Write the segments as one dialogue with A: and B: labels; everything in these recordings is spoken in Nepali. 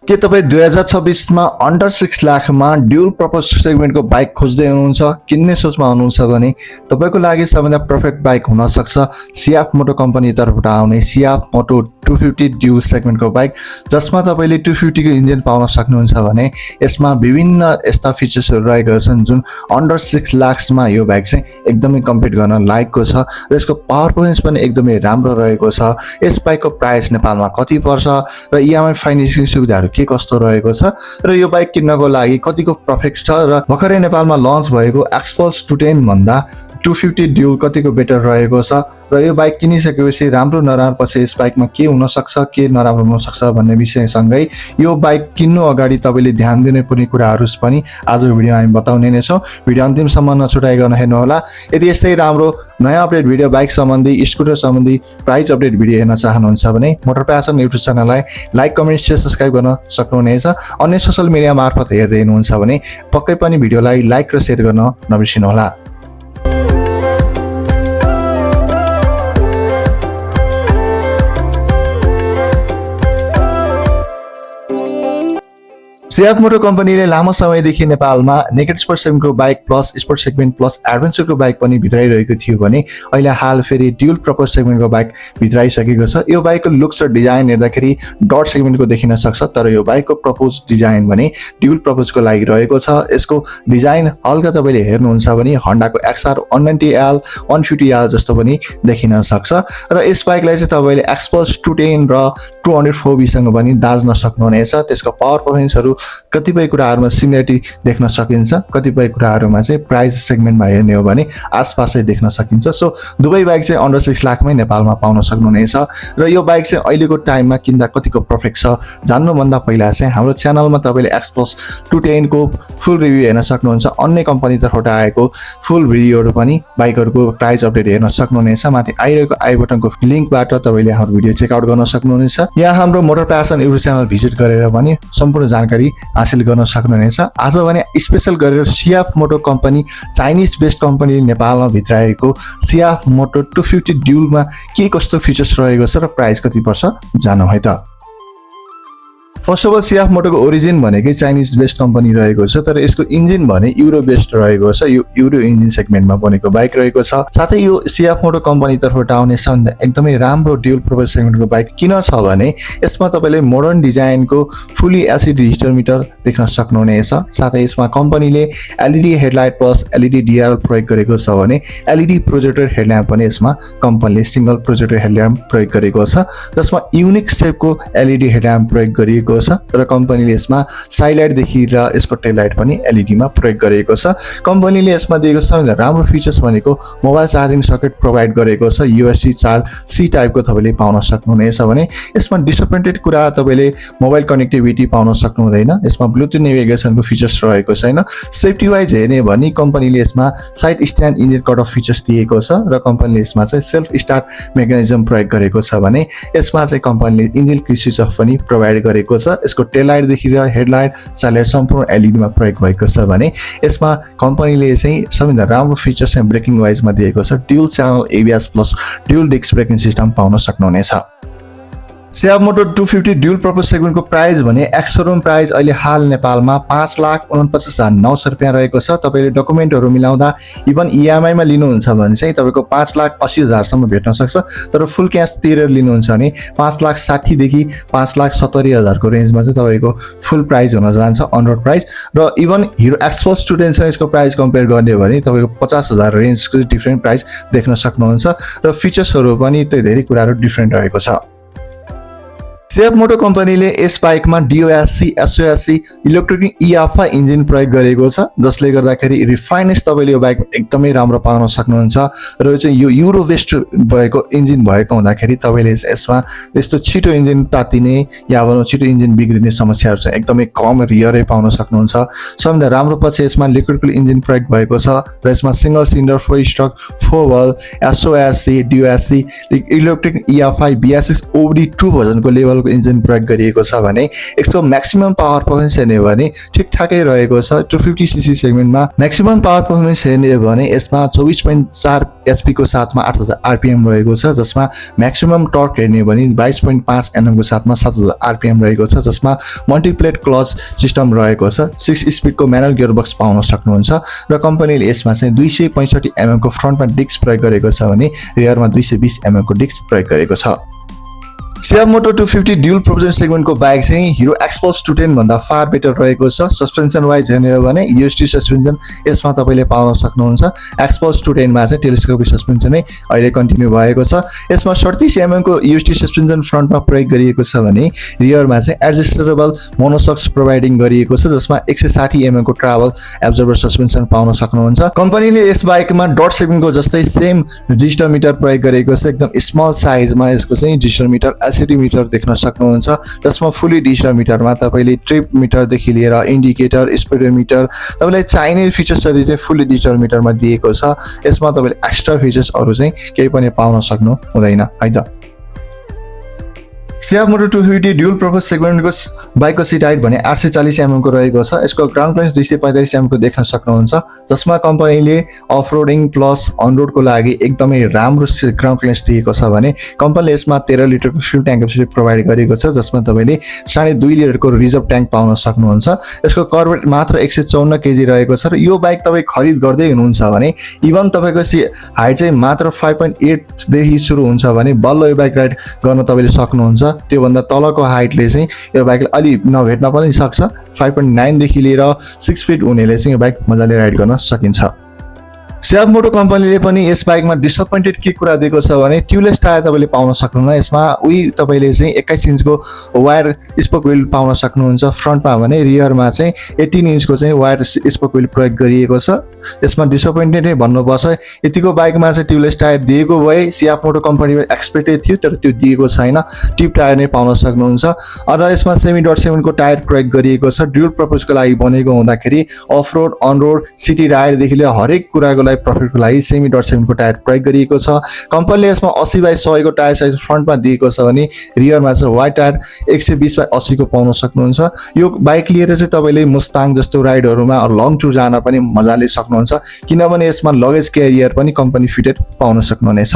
A: के तपाईँ 2026 मा अन्डर 6 लाखमा ड्युल पर्पज सेगमेन्टको बाइक खोज्दै हुनुहुन्छ, किन्ने सोचमा हुनुहुन्छ भने तपाईँको लागि सबैभन्दा पर्फेक्ट बाइक हुन सक्छ सियाफ मोटो कम्पनी तर्फबाट आउने सियाफ मोटो 250 ड्युल सेगमेन्टको बाइक, जसमा तपाईँले 250 को इन्जिन पाउन सक्नुहुन्छ भने यसमा विभिन्न यस्ता फिचर्सहरू रहेका छन् जुन अन्डर 6 लाखमा यो बाइक चाहिँ एकदमै कम्पिट गर्न लायकको छ र यसको पावर पर्फर्मेन्स पनि एकदमै राम्रो रहेको छ। यस बाइकको प्राइस नेपालमा कति पर्छ र इएमआई फाइनेन्सिङ सुविधाहरू के कस्तो रहेको छ र यो बाइक किन्नको लागि कतिको पर्फेक्ट छ र भर्खरै नेपालमा लन्च भएको एक्सपल्स 210 भन्दा 250 ड्युल कतिको बेटर रहेको छ र यो बाइक किनिसकेपछि राम्रो नराम्रो पछि यस बाइकमा के हुन सक्छ के नराम्रो हुन सक्छ भन्ने विषयसँगै यो बाइक किन्नु अगाडि तपाईँले ध्यान दिनुपर्ने कुराहरू पनि आजको भिडियोमा हामी बताउने नै छौँ। भिडियो अन्तिमसम्म नछुटाइकन हेर्नुहोला। यदि यस्तै राम्रो नयाँ अपडेट भिडियो बाइक सम्बन्धी स्कुटर सम्बन्धी प्राइस अपडेट भिडियो हेर्न चाहनुहुन्छ भने मोटर प्यासन युट्युब च्यानललाई लाइक कमेन्ट शेयर सब्सक्राइब गर्न सक्नुहुनेछ। अन्य सोसल मिडिया मार्फत हेर्दै हुनुहुन्छ भने पक्कै पनि भिडियोलाई लाइक र सेयर गर्न नबिर्सिनुहोला। सियाफ मोटो कम्पनीले लामो समयदेखि नेपालमा नेकेड स्पोर्ट सेगमेन्टको bike plus sport segment plus एडभेन्चरको बाइक पनि भित्राइरहेको थियो भने अहिले हाल फेरि ड्युल पर्पज सेगमेन्टको बाइक भित्राइसकेको छ। यो बाइकको लुक्स र डिजाइन हेर्दाखेरि डट सेगमेन्टको देखिन सक्छ, तर यो बाइकको प्रपोज डिजाइन भने ड्युल पर्पजको लागि रहेको छ। यसको डिजाइन हल्का तपाईँले हेर्नुहुन्छ भने हन्डाको XR 190L 150L जस्तो पनि देखिन सक्छ र यस बाइकलाई चाहिँ तपाईँले एक्सपल्स 210 र 204 सँग पनि दाज्न सक्नुहुनेछ। त्यसको पावर पर्फर्मेन्सहरू कतिपय कुराहरूमा सिमिलरिटी देख्न सकिन्छ, कतिपय कुराहरूमा चाहिँ प्राइस सेगमेन्टमा हेर्ने हो भने आसपासै देख्न सकिन्छ। सो दुवै बाइक चाहिँ अन्डर 6 लाखमै नेपालमा पाउन सक्नुहुनेछ र यो बाइक चाहिँ अहिलेको टाइममा किन्दा कतिको पर्फेक्ट छ जान्नुभन्दा पहिला चाहिँ हाम्रो च्यानलमा तपाईँले एक्सपल्स 210 को फुल रिभ्यू हेर्न सक्नुहुन्छ। अन्य कम्पनी तर्फबाट आएको फुल भिडियोहरू पनि बाइकहरूको प्राइस अपडेट हेर्न सक्नुहुनेछ। माथि आइरहेको आई बटनको लिङ्कबाट तपाईँले हाम्रो भिडियो चेकआउट गर्न सक्नुहुनेछ। यहाँ हाम्रो motor passion YouTube channel visit गरेर पनि सम्पूर्ण जानकारी हासिल गर्न सक्नुहुनेछ। आज भने स्पेशल गरेर सियाफ मोटो कम्पनी चाइनिज बेस्ड कम्पनी नेपालमा भित्राएको सियाफ मोटो 250 ड्युलमा के कस्तो फिचर्स रहेको छ र प्राइस कति पर्छ जानौँ है त। फर्स्ट अफ अल सियाफ मोटोको ओरिजिन भनेकै चाइनिज बेस्ड कम्पनी रहेको छ, तर यसको इन्जिन भने युरो बेस्ड रहेको छ। यो युरो इन्जिन सेगमेन्टमा बनेको बाइक रहेको छ। साथै यो सियाफ मोटो कम्पनी तर्फबाट आउने सबभन्दा एकदमै राम्रो ड्युल पर्पज सेगमेन्टको बाइक किन छ भने यसमा तपाईँले मोडर्न डिजाइनको फुल्ली एलसिडी डिजिटल मिटर देख्न सक्नुहुनेछ। साथै यसमा कम्पनीले एलइडी हेडलाइट प्लस एलइडी डिआरएल प्रयोग गरेको छ भने एलइडी प्रोजेक्टर हेडल्याम्प पनि यसमा कम्पनीले सिंगल प्रोजेक्टर हेडल्याम्प प्रयोग गरेको छ, जसमा युनिक सेपको एलइडी हेडल्याम्प प्रयोग गरिएको छ र कम्पनीले यसमा साइलाइटदेखि र यसको टेललाइट पनि एलइडीमा प्रयोग गरेको छ। कम्पनीले यसमा दिएको सबैभन्दा राम्रो फिचर्स भनेको मोबाइल चार्जिङ सकेट प्रोभाइड गरेको छ। USB चार्ज C टाइपको तपाईँले पाउन सक्नुहुनेछ भने यसमा डिसएपोइन्टेड कुरा तपाईँले मोबाइल कनेक्टिभिटी पाउन सक्नुहुँदैन। यसमा ब्लुटुथ नेभिगेसनको फिचर्स रहेको छैन। सेफ्टी वाइज हेर्ने भने कम्पनीले यसमा side stand engine cut off features दिएको छ र कम्पनीले यसमा चाहिँ सेल्फ स्टार्ट मेकानिजम प्रयोग गरेको छ भने यसमा चाहिँ कम्पनीले इन्जिन की स्विच अफ पनि प्रोभाइड गरेको छ। यसको टेललाइटदेखि र हेडलाइट साइलाइट सम्पूर्ण एलइडीमा प्रयोग भएको छ भने यसमा कम्पनीले चाहिँ सबैभन्दा राम्रो फिचर्स चाहिँ ब्रेकिङ वाइजमा दिएको छ। Dual channel ABS plus dual disc braking system पाउन सक्नुहुनेछ। सियाफ मोटो 250 ड्युल पर्पज सेगमेन्टको प्राइस भने एक्स-शोरुम प्राइस अहिले हाल नेपालमा 5,49,900 रुपियाँ रहेको छ। तपाईँले डकुमेन्टहरू मिलाउँदा इभन इएमआईमा लिनुहुन्छ भने चाहिँ तपाईँको 5,80,000 सम्म भेट्न सक्छ, तर फुल क्यास तिरेर लिनुहुन्छ भने 5,60,000 देखि 5,70,000 को रेन्जमा चाहिँ तपाईँको फुल प्राइस हुन जान्छ अनरोड प्राइस। र इभन हिरो एक्सपल्स 210 यसको प्राइस कम्पेयर गर्ने हो भने तपाईँको 50,000 रेन्जको डिफ्रेन्ट प्राइस देख्न सक्नुहुन्छ र फिचर्सहरू पनि त्यो धेरै कुराहरू डिफ्रेन्ट रहेको छ। सियाफ मोटो कम्पनीले यस बाइकमा DOSC SOSC electric EFI engine प्रयोग गरेको छ, जसले गर्दाखेरि रिफाइनेस तपाईँले यो बाइक एकदमै राम्रो पाउन सक्नुहुन्छ र यो चाहिँ यो युरो बेस्ड भएको इन्जिन भएको हुँदाखेरि तपाईँले यसमा यस्तो छिटो इन्जिन तातिने या भनौँ छिटो इन्जिन बिग्रिने समस्याहरू चाहिँ एकदमै कम रियरै पाउन सक्नुहुन्छ। सबभन्दा राम्रो पछि यसमा लिक्विड कुल इन्जिन प्रयोग भएको छ र यसमा single cylinder 4 stroke 4 valve SOSC DOSC electric EFI BS6 OBD2 भर्जनको लेभलको मोटरको इन्जिन प्रयोग गरिएको छ भने यसको म्याक्सिमम पावर पर्फर्मेन्स हेर्ने हो भने ठिकठाकै रहेको छ। 250 सीसी सेगमेन्टमा म्याक्सिमम पावर पर्फर्मेन्स हेर्ने हो भने यसमा 24.4 HP को साथमा 8000 RPM रहेको छ, जसमा म्याक्सिमम टर्क हेर्ने हो भने 22.5 Nm को साथमा 7000 RPM रहेको छ, जसमा मल्टिप्लेट क्लच सिस्टम रहेको छ। 6 स्पिडको म्यानुअल गियरबक्स पाउन सक्नुहुन्छ र कम्पनीले यसमा चाहिँ 265 mm को फ्रन्टमा डिस्क प्रयोग गरेको छ भने रियरमा 220 mm को डिस्क प्रयोग गरेको छ। सियाप मोटो 250 ड्युल प्रोपोजन सेगमेन्टको बाइक चाहिँ हिरो एक्सपल्स 210 भन्दा फार बेटर रहेको छ। सस्पेन्सन वाइज हेर्ने हो भने UST सस्पेन्सन यसमा तपाईले पाउन सक्नुहुन्छ। एक्सपल्स 210 मा चाहिँ टेलिस्कोपिक सस्पेन्सन नै अहिले कन्टिन्यू भएको छ। यसमा 37 mm को UST सस्पेन्सन फ्रन्टमा प्रयोग गरिएको छ भने रियरमा चाहिँ एडजस्टेबल मोनोसक्स प्रोभाइडिङ गरिएको छ, जसमा 160 mm को ट्राभल एब्जर्भर सस्पेन्सन पाउन सक्नुहुन्छ। कम्पनीले यस बाइकमा डट सेगमेन्टको जस्तै सेम डिजिटल मिटर प्रयोग गरेको छ। एकदम स्मल साइजमा यसको चाहिँ डिजिटल मिटर LCD मिटर देख्न सक्नुहुन्छ, जसमा फुल्ली डिजिटल मिटरमा तपाईले ट्रिप मिटरदेखि लिएर इन्डिकेटर स्पिडोमिटर तपाईलाई चाहिने फिचर्सहरु चाहिँ फुल्ली डिजिटल मिटरमा दिएको छ। यसमा तपाईले एक्स्ट्रा फिचर्सहरु चाहिँ केही पनि पाउन सक्नु हुँदैन है त। सियाप मोटो 250 ड्युल पर्पस सेगमेन्टको बाइकको सिट हाइट भने 840 mm को रहेको छ। यसको ग्राउन्ड क्लियरेन्स 245 mm को देख्न सक्नुहुन्छ, जसमा कम्पनीले अफ रोडिङ प्लस अन रोडको लागि एकदमै राम्रो ग्राउन्ड क्लियरेन्स दिएको छ भने कम्पनीले यसमा 13 लिटरको फ्युल ट्याङ्क क्यापेसिटी प्रोभाइड गरेको छ, जसमा तपाईले 2.5 लिटरको रिजर्भ ट्याङ्क पाउन सक्नुहुन्छ। यसको कर्ब मात्र 154 kg रहेको छ र यो बाइक तपाई खरिद गर्दै हुनुहुन्छ भने इभन तपाईको हाइट चाहिँ मात्र 5.8 देखि सुरु हुन्छ भने बल्ल यो बाइक राइड गर्न तपाईले सक्नुहुन्छ। त्यो भन्दा तलको हाइटले चाहिँ यो बाइकले अलि नभेट्न पनि सक्छ। 5.9 देखि लिएर 6 फिट हुनेले चाहिँ यो बाइक मजाले राइड गर्न सकिन्छ। सियाप मोटो कम्पनीले पनि यस बाइकमा डिसअपोइन्टेड के कुरा दिएको छ भने ट्युबलेस टायर तपाईले पाउन सक्नुहुन्न। यसमा तपाईले चाहिँ 21 इन्चको वायर स्पोक व्हील पाउन सक्नुहुन्छ फ्रन्टमा भने रियरमा चाहिँ 18 इन्चको चाहिँ वायर स्पोक व्हील प्रयोग गरिएको छ। यसमा डिसअपोइन्टेड नै भन्नुपर्छ। यतिको बाइकमा चाहिँ ट्युबलेस टायर दिएको भए सियाप मोटो कम्पनीले एक्सपेक्टेड थियो, तर त्यो दिएको छैन। ट्युब टायर नै पाउन सक्नुहुन्छ। र यसमा सेमी डट 7 को टायर प्रयोग गरिएको छ। ड्युल पर्पसको लागि बनेको हुँदाखेरि off road on road city राइडदेखि लिएर हरेक कुराको लागि प्रफिटको लागि सेमी डट 7 को टायर प्रयोग गरिएको छ। कम्पनीले यसमा 80/100 को टायर साइज फ्रन्टमा दिएको छ भने रियरमा चाहिँ वाइड टायर 120/80 को पाउन सक्नुहुन्छ। यो बाइक लिएर चाहिँ तपाईले मुस्ताङ जस्तो राइडहरुमा लङ टुर जान पनि मजाले सक्नुहुन्छ, किनभने यसमा लगेज क्यारियर पनि कम्पनी फिटेड पाउन सक्नुहुनेछ।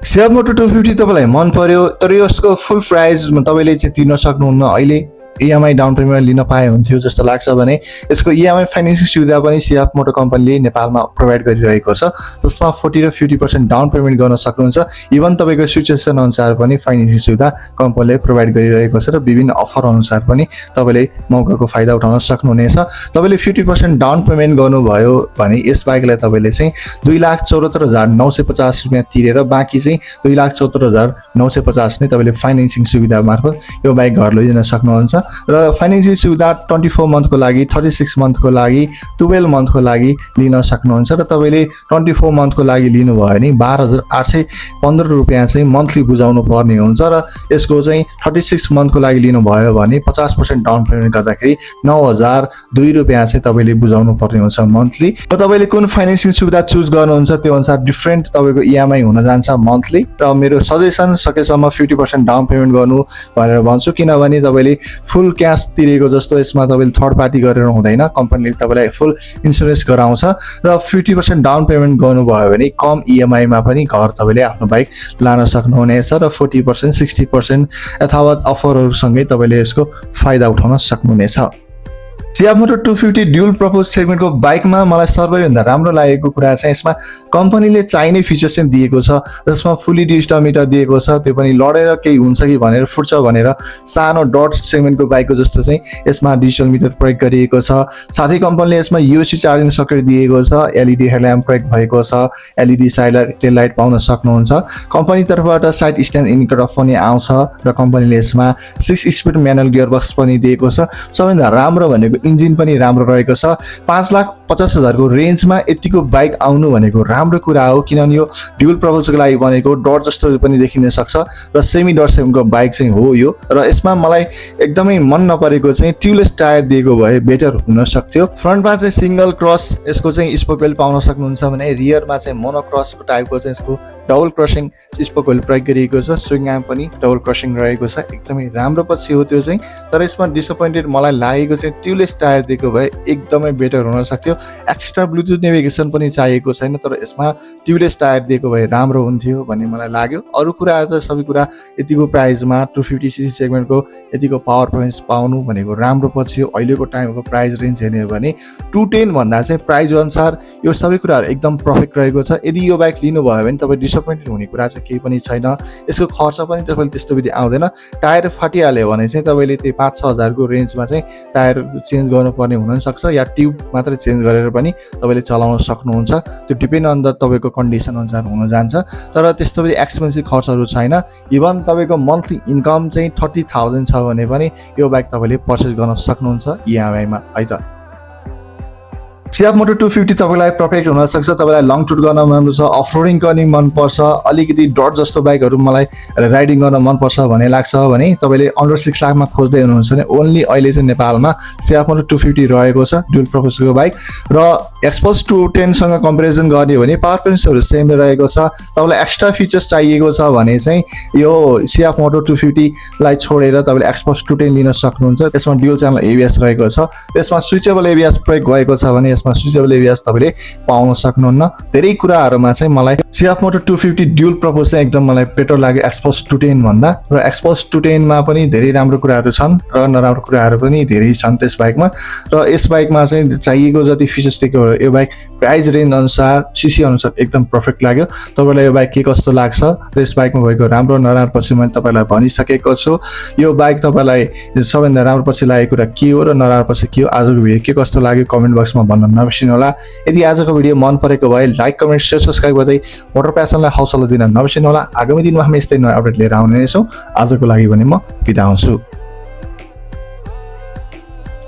A: सियाप मोटो 250 तपाईलाई मन पर्यो, तर यसको फुल प्राइस तपाईले चाहिँ तिर्न सक्नुहुन्न। अहिले EMI डाउन पेमेन्ट लिन पाए हुन्थ्यो जस्तो लाग्छ भने यसको EMI फाइनेन्सिङ सुविधा पनि सियाप मोटो कम्पनीले नेपालमा प्रोभाइड गरिरहेको छ, जसमा 40 र 50% डाउन पेमेन्ट गर्न सक्नुहुन्छ। इभन तपाईको सिचुएसन अनुसार पनि फाइनेन्सिङ सुविधा कम्पनीले प्रोभाइड गरिरहेको छ र विभिन्न अफर अनुसार पनि तपाईले मौकाको फाइदा उठाउन सक्नुहुनेछ। तपाईले 50% डाउन पेमेन्ट गर्नुभयो भने यस बाइकलाई तपाईले चाहिँ 2,74,950 रुपैयाँ तिरेर बाँकी चाहिँ 2,74,950 नै तपाईले फाइनेन्सिङ सुविधा मार्फत यो बाइक घर लैजान सक्नुहुन्छ। र फाइनेन्सियल सुविधा 24 मन्थको लागि, 36 मन्थको लागि, 12 मन्थको लागि लिन सक्नुहुन्छ। र तपाईले 24 मन्थको लागि लिनुभयो भने 12,815 रुपैयाँ चाहिँ मन्थली बुझाउनु पर्ने हुन्छ र यसको चाहिँ 36 मन्थको लागि लिनुभयो भने 50% डाउन पेमेन्ट गर्दाखेरि 9,002 रुपैयाँ चाहिँ तपाईले बुझाउनु पर्ने हुन्छ मन्थली। र तपाईले कुन फाइनेन्सिङ सुविधा चुज गर्नुहुन्छ त्यो अनुसार डिफरेन्ट तपाईको EMI हुन जान्छ मन्थली। र मेरो सजेसन सकेसम्म 50% डाउन पेमेन्ट गर्नु भनेर भन्छु, किनभने तपाईले फुल क्याश तिरेको जस्तो यसमा तपाईले थर्ड पार्टी गरेर हुँदैन। कम्पनीले तपाईलाई फुल इन्स्योरेन्स गराउँछ र 50% डाउन पेमेन्ट गर्नुभयो भने कम EMI मा पनि घर तपाईले आफ्नो बाइक लान सक्नुहुनेछ र 40%, 60% यथावत अफरहरुसँगै तपाईले यसको फाइदा उठाउन सक्नुहुनेछ। सियाप मोटो 250 ड्युल पर्पस सेगमेन्टको बाइकमा मलाई सबैभन्दा राम्रो लागेको कुरा चाहिँ यसमा कम्पनीले चाहिने फिचर्स चाहिँ दिएको छ, जसमा फुल्ली डिजिटल मिटर दिएको छ। त्यो पनि लडेर केही हुन्छ कि भनेर फुट्छ भनेर सानो डट सेगमेन्टको बाइकको जस्तो चाहिँ यसमा डिजिटल मिटर प्रयोग गरिएको छ। साथै कम्पनीले यसमा USB चार्जिङ सकेट दिएको छ, LED हेडल्याम्प प्रयोग भएको छ, LED साइड टेल लाइट पाउन सक्नुहुन्छ। कम्पनी तर्फबाट साइड स्ट्यान्ड इन्डिकेटर पनि आउँछ र कम्पनीले यसमा 6 स्पिड म्यानुअल गियरबक्स पनि दिएको छ। सबैभन्दा राम्रो भनेको इन्जिन पनि राम्रो रहेको छ। 5 लाख 50,000 को रेन्जमा यतिको बाइक आउनु भनेको राम्रो कुरा हो, किनभने यो ड्युल पर्पजको लागि बनेको डट जस्तो पनि देखिन सक्छ र सेमी डट सेभेनको बाइक चाहिँ हो यो। र यसमा मलाई एकदमै मन नपरेको चाहिँ ट्युबलेस टायर दिएको भए बेटर हुन सक्थ्यो। फ्रन्टमा चाहिँ सिंगल क्रस यसको चाहिँ स्पोक वेल पाउन सक्नुहुन्छ भने रियरमा चाहिँ मोनो क्रसको टाइपको चाहिँ यसको डबल क्रसिङ स्पोक वेल प्रयोग गरिएको छ। स्विङ आर्म पनि डबल क्रसिङ रहेको छ, एकदमै राम्रो पछि हो त्यो चाहिँ। तर यसमा डिसअपोइन्टेड मलाई लागेको चाहिँ ट्युबलेस टायर दिएको भए एकदमै बेटर हुन सक्थ्यो। एक्स्ट्रा ब्लुटुथ नेभिगेसन पनि चाहिएको छैन, तर यसमा ट्युबलेस टायर दिएको भए राम्रो हुन्थ्यो भन्ने मलाई लाग्यो। अरू कुरा त सबै कुरा यतिको प्राइसमा 250cc सेगमेन्टको यतिको पावर पोइन्ट्स पाउनु भनेको राम्रो पछि हो। अहिलेको टाइमको प्राइस रेन्ज हेर्ने हो भने 210 भन्दा चाहिँ प्राइस अनुसार यो सबै कुराहरू एकदम पर्फेक्ट रहेको छ। यदि यो बाइक लिनुभयो भने तपाईँ डिसअपोइन्टेड हुने कुरा चाहिँ केही पनि छैन। यसको खर्च पनि तपाईँले त्यस्तो विधि आउँदैन। टायर फाटिहाल्यो भने चाहिँ तपाईँले त्यही 5-6 हजारको रेन्जमा चाहिँ टायर चेन्ज गर्नुपर्ने हुनसक्छ, या ट्युब मात्रै चेन्ज गरेर पनि तपाईँले चलाउन सक्नुहुन्छ। त्यो डिपेन्ड अन द तपाईँको कन्डिसन अनुसार हुन जान्छ। तर त्यस्तो विधि एक्सपेन्सिभ खर्चहरू छैन। इभन तपाईँको मन्थली इन्कम चाहिँ 30,000 छ भने पनि यो बाइक तपाईँले पर्चेस गर्न सक्नुहुन्छ इएमआईमा है त। सियाफ मोटो 250 तपाईँलाई पर्फेक्ट हुनसक्छ। तपाईँलाई लङ टुर गर्न मनपर्छ, अफ रोडिङ गर्ने मनपर्छ, अलिकति डट जस्तो बाइकहरू मलाई राइडिङ गर्न मनपर्छ भन्ने लाग्छ भने तपाईँले अन्डर 6 लाखमा खोज्दै हुनुहुन्छ भने ओन्ली अहिले चाहिँ नेपालमा सियाफ मोटो 250 रहेको छ, ड्युल पर्पजको बाइक। र एक्सपल्स 210सँग कम्पेरिजन गर्ने हो भने पावर पोइन्ट्सहरू सेम रहेको छ। तपाईँलाई एक्स्ट्रा फिचर्स चाहिएको छ भने चाहिँ यो सियाफ मोटो 250 लाई छोडेर तपाईँले एक्सपल्स 210 लिन सक्नुहुन्छ। त्यसमा ड्युल च्यानल एबिएस रहेको छ, त्यसमा स्विचेबल एबिएस प्रयोग भएको छ भने यसमा स्विचेबल एबिएस तपाईँले पाउन सक्नुहुन्न। धेरै कुराहरूमा चाहिँ मलाई सियाफ मोटो 250 ड्युल पर्पज चाहिँ एकदम मलाई बेटर लाग्यो एक्सपल्स 210 भन्दा। र एक्सपल्स 210 मा पनि धेरै राम्रो कुराहरू छन् र नराम्रो कुराहरू पनि धेरै छन् त्यस बाइकमा। र यस बाइकमा चाहिँ चाहिएको जति फिचर्स दिएको यो बाइक प्राइस रेन्ज अनुसार सिसी अनुसार एकदम पर्फेक्ट लाग्यो। तपाईँलाई यो बाइक के कस्तो लाग्छ र यस बाइकमा भएको राम्रो नराम्रो पछि मैले तपाईँलाई भनिसकेको छु। यो बाइक तपाईँलाई सबैभन्दा राम्रो पछि लागेको कुरा के हो र नराम्रो पछि के हो, आजको भिडियो के कस्तो लाग्यो कमेन्ट बक्समा भन्न नबिर्सिनु होला। यदि आजको भिडियो मन परेको भए लाइक कमेन्ट सेयर सब्सक्राइब गर्दै मोटर प्यासनलाई हौसला दिन नबिर्सिनु होला। आगामी दिनमा हामी यस्तै नयाँ अपडेट लिएर आउने छौँ। आजको लागि भने म बिदा हुन्छु।